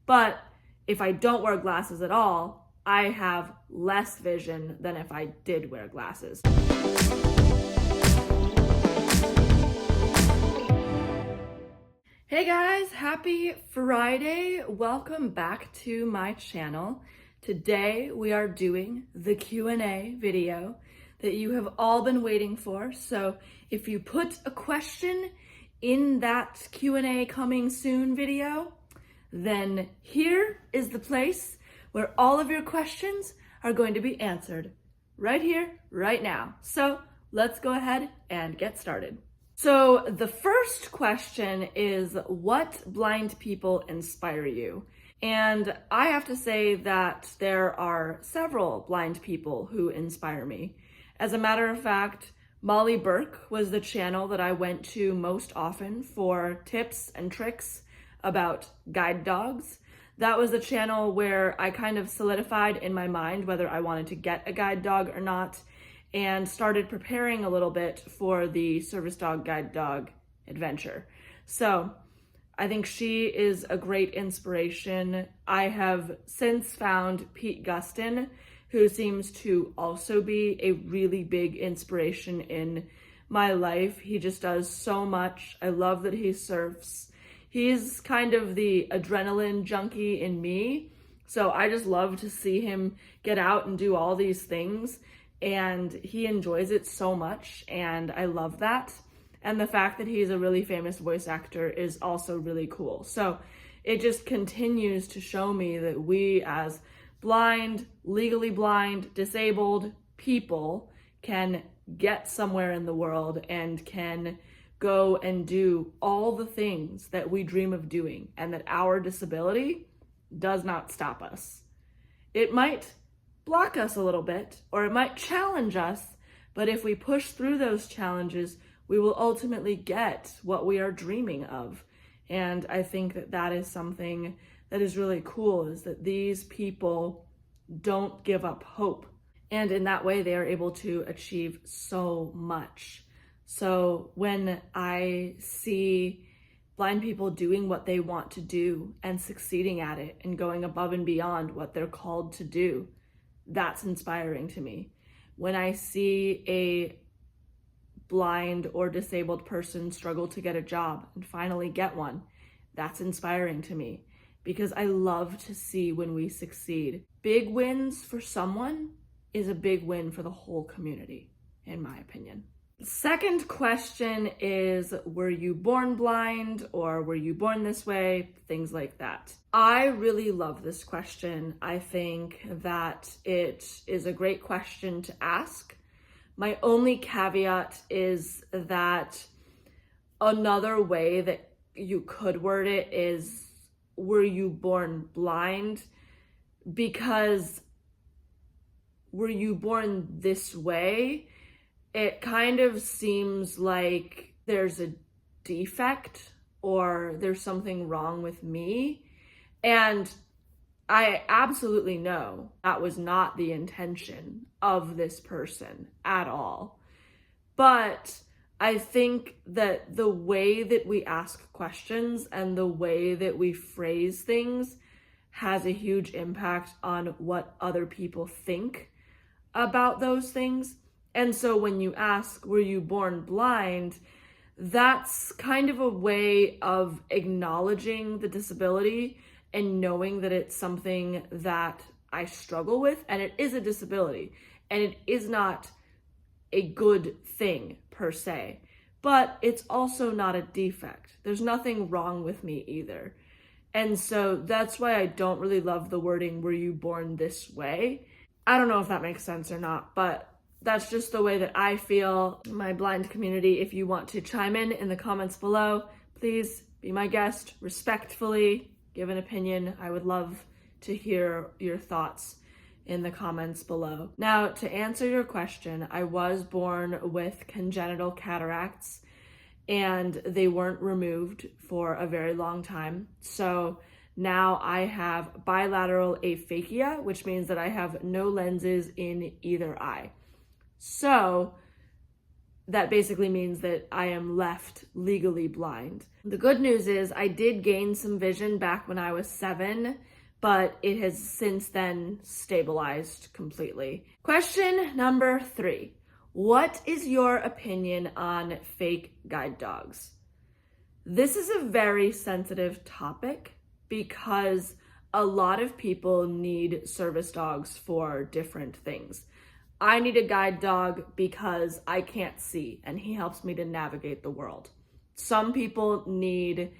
But if I don't wear glasses at all, I have less vision than if I did wear glasses. Hey guys, happy Friday. Welcome back to my channel. Today we are doing the Q&A video that you have all been waiting for. So if you put a question in that Q&A coming soon video, then here is the place where all of your questions are going to be answered right here, right now. So let's go ahead and get started. So the first question is, what blind people inspire you? And I have to say that there are several blind people who inspire me. As a matter of fact, Molly Burke was the channel that I went to most often for tips and tricks about guide dogs. That was the channel where I kind of solidified in my mind whether I wanted to get a guide dog or not, and started preparing a little bit for the service dog guide dog adventure. So I think she is a great inspiration. I have since found Pete Gustin, who seems to also be a really big inspiration in my life. He just does so much. I love that he surfs. He's kind of the adrenaline junkie in me. So I just love to see him get out and do all these things. And he enjoys it so much, and I love that. And the fact that he's a really famous voice actor is also really cool. So it just continues to show me that we as blind, legally blind, disabled people can get somewhere in the world and can go and do all the things that we dream of doing, and that our disability does not stop us. It might block us a little bit, or it might challenge us, but if we push through those challenges, we will ultimately get what we are dreaming of. And I think that that is something that is really cool, is that these people don't give up hope. And in that way, they are able to achieve so much. So when I see blind people doing what they want to do and succeeding at it and going above and beyond what they're called to do, that's inspiring to me. When I see a blind or disabled person struggle to get a job and finally get one, that's inspiring to me, because I love to see when we succeed. Big wins for someone is a big win for the whole community, in my opinion. The second question is, were you born blind, or were you born this way? Things like that. I really love this question. I think that it is a great question to ask. My only caveat is that another way that you could word it is, were you born blind? Because were you born this way? It kind of seems like there's a defect or there's something wrong with me. And I absolutely know that was not the intention of this person at all. But I think that the way that we ask questions and the way that we phrase things has a huge impact on what other people think about those things. And so when you ask, were you born blind? That's kind of a way of acknowledging the disability and knowing that it's something that I struggle with, and it is a disability, and it is not a good thing per se, but it's also not a defect. There's nothing wrong with me either. And so that's why I don't really love the wording, were you born this way? I don't know if that makes sense or not, but that's just the way that I feel. My blind community, if you want to chime in the comments below, please be my guest, respectfully give an opinion. I would love to hear your thoughts in the comments below. Now, to answer your question, I was born with congenital cataracts, and they weren't removed for a very long time. So now I have bilateral aphakia, which means that I have no lenses in either eye. So that basically means that I am left legally blind. The good news is I did gain some vision back when I was 7, but it has since then stabilized completely. Question number 3. What is your opinion on fake guide dogs? This is a very sensitive topic because a lot of people need service dogs for different things. I need a guide dog because I can't see and he helps me to navigate the world. Some people need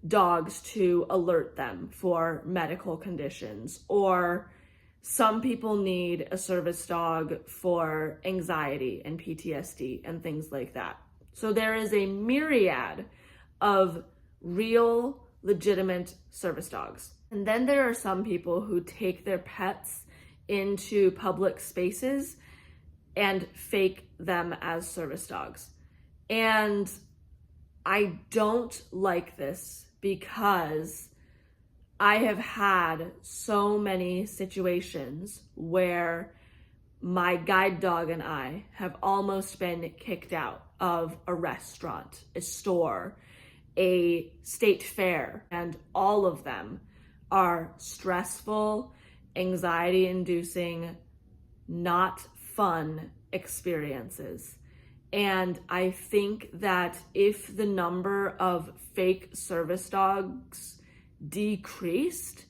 dogs to alert them for medical conditions, or some people need a service dog for anxiety and PTSD and things like that. So there is a myriad of real, legitimate service dogs. And then there are some people who take their pets into public spaces and fake them as service dogs. And I don't like this because I have had so many situations where my guide dog and I have almost been kicked out of a restaurant, a store, a state fair, and all of them are stressful, anxiety-inducing, not fun experiences. And I think that if the number of fake service dogs decreased,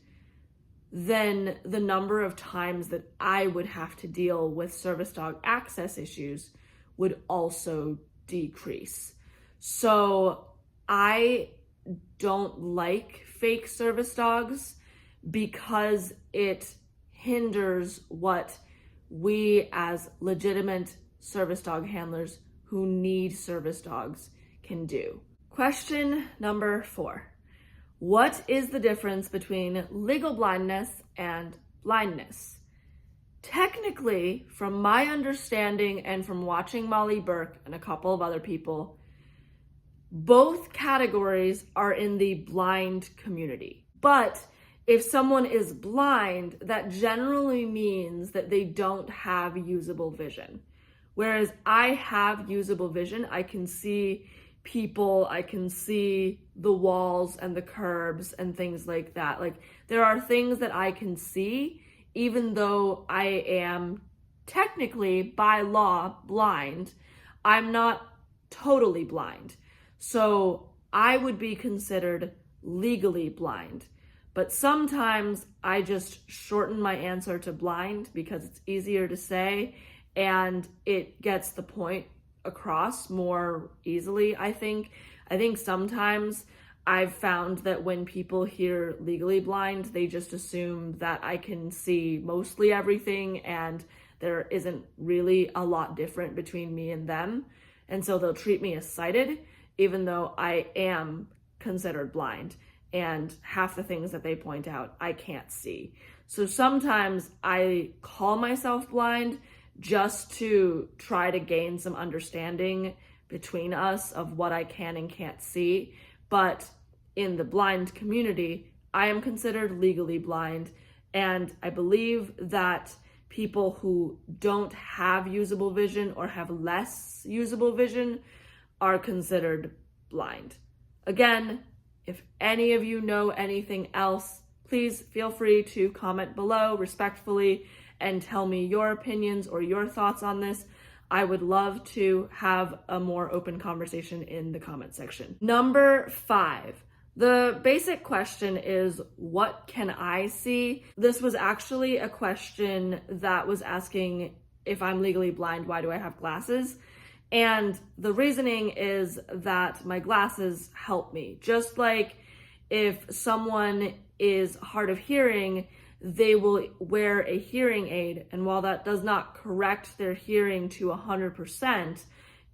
then the number of times that I would have to deal with service dog access issues would also decrease. So I don't like fake service dogs because it hinders what we as legitimate service dog handlers who need service dogs can do. Question number 4. What is the difference between legal blindness and blindness? Technically, from my understanding and from watching Molly Burke and a couple of other people, both categories are in the blind community. But if someone is blind, that generally means that they don't have usable vision. Whereas I have usable vision, I can see people, I can see the walls and the curbs and things like that. Like, there are things that I can see, even though I am technically by law blind. I'm not totally blind. So I would be considered legally blind. But sometimes I just shorten my answer to blind because it's easier to say and it gets the point across more easily, I think. I think sometimes I've found that when people hear legally blind, they just assume that I can see mostly everything and there isn't really a lot different between me and them. And so they'll treat me as sighted, even though I am considered blind. And half the things that they point out, I can't see. So sometimes I call myself blind just to try to gain some understanding between us of what I can and can't see. But in the blind community, I am considered legally blind. And I believe that people who don't have usable vision or have less usable vision are considered blind. Again, if any of you know anything else, please feel free to comment below respectfully and tell me your opinions or your thoughts on this. I would love to have a more open conversation in the comment section. Number 5. The basic question is, what can I see? This was actually a question that was asking, if I'm legally blind, why do I have glasses? And the reasoning is that my glasses help me. Just like if someone is hard of hearing, they will wear a hearing aid. And while that does not correct their hearing to 100%,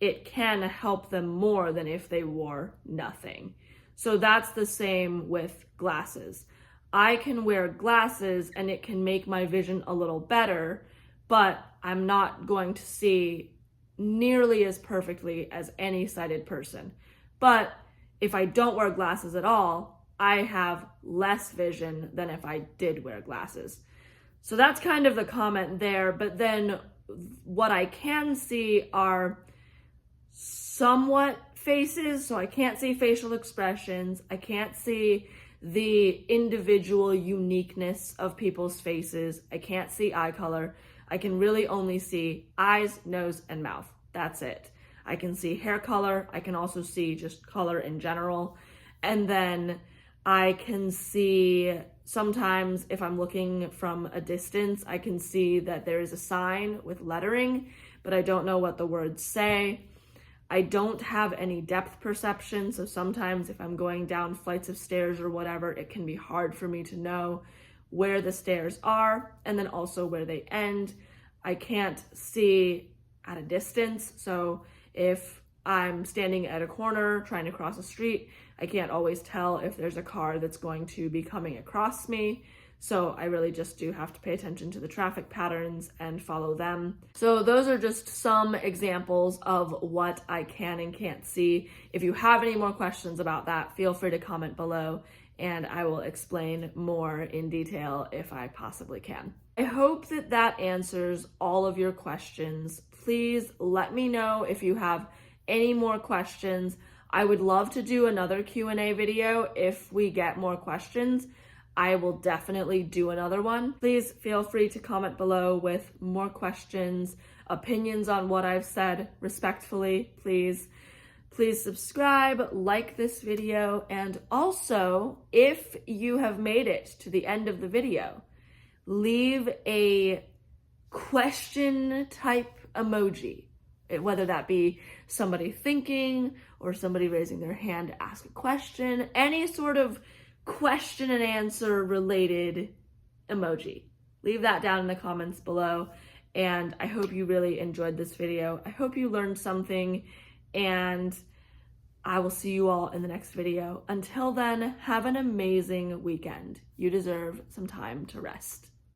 it can help them more than if they wore nothing. So that's the same with glasses. I can wear glasses and it can make my vision a little better, but I'm not going to see nearly as perfectly as any sighted person. But if I don't wear glasses at all, I have less vision than if I did wear glasses. So that's kind of the comment there. But then what I can see are somewhat faces, so I can't see facial expressions. I can't see the individual uniqueness of people's faces. I can't see eye color. I can really only see eyes, nose, and mouth. That's it. I can see hair color. I can also see just color in general. And then I can see sometimes if I'm looking from a distance, I can see that there is a sign with lettering, but I don't know what the words say. I don't have any depth perception, so sometimes if I'm going down flights of stairs or whatever, it can be hard for me to know where the stairs are and then also where they end. I can't see at a distance, so if I'm standing at a corner trying to cross a street, I can't always tell if there's a car that's going to be coming across me. So I really just do have to pay attention to the traffic patterns and follow them. So those are just some examples of what I can and can't see. If you have any more questions about that, feel free to comment below and I will explain more in detail if I possibly can. I hope that that answers all of your questions. Please let me know if you have any more questions. I would love to do another Q&A video if we get more questions. I will definitely do another one. Please feel free to comment below with more questions, opinions on what I've said respectfully, please. Please subscribe, like this video, and also, if you have made it to the end of the video, leave a question type emoji, whether that be somebody thinking or somebody raising their hand to ask a question, any sort of question and answer related emoji. Leave that down in the comments below, and I hope you really enjoyed this video. I hope you learned something, and I will see you all in the next video. Until then, have an amazing weekend. You deserve some time to rest.